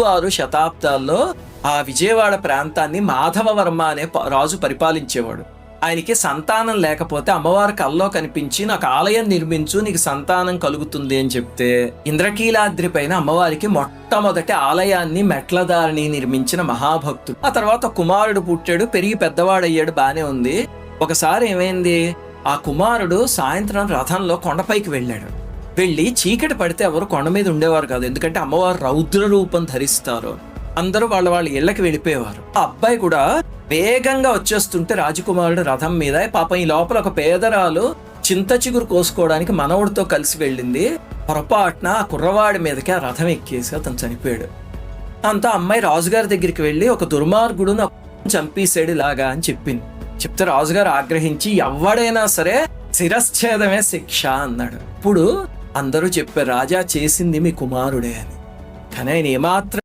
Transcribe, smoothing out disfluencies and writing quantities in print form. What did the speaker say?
6 శతాబ్దాల్లో ఆ విజయవాడ ప్రాంతాన్ని మాధవవర్మ అనే రాజు పరిపాలించేవాడు. ఆయనకి సంతానం లేకపోతే అమ్మవారి కల్లో కనిపించి నాకు ఆలయం నిర్మించు, నీకు సంతానం కలుగుతుంది అని చెప్తే ఇంద్రకీలాద్రి పైన అమ్మవారికి మొట్టమొదటి ఆలయాన్ని మెట్లదారిని నిర్మించిన మహాభక్తుడు. ఆ తర్వాత కుమారుడు పుట్టాడు, పెరిగి పెద్దవాడయ్యాడు, బానే ఉంది. ఒకసారి ఏమైంది, ఆ కుమారుడు సాయంత్రం రథంలో కొండపైకి వెళ్ళాడు. వెళ్ళి చీకటి పడితే ఎవరు కొండ మీద ఉండేవారు కాదు, ఎందుకంటే అమ్మవారు రౌద్ర రూపం ధరిస్తారు. అందరూ వాళ్ళ ఇళ్ళకి వెళ్ళిపోయేవారు. ఆ అబ్బాయి కూడా వేగంగా వచ్చేస్తుంటే రాజకుమారుడు రథం మీద, పాపం ఈ లోపల ఒక పేదరాలు చింత చిగురు కోసుకోవడానికి మనవడితో కలిసి వెళ్ళింది. పొరపాటున ఆ కుర్రవాడి మీదకి ఆ రథం ఎక్కేసి అతను చనిపోయాడు. అంతా అమ్మాయి రాజుగారి దగ్గరికి వెళ్ళి ఒక దుర్మార్గుడు నా చంపేసాడు ఇలాగా అని చెప్తే రాజుగారు ఆగ్రహించి ఎవడైనా సరే శిరశ్ఛేదమే శిక్ష అన్నాడు. ఇప్పుడు అందరూ చెప్పారు రాజా చేసింది మీ కుమారుడే అని. కానీ ఆయన ఏమాత్రం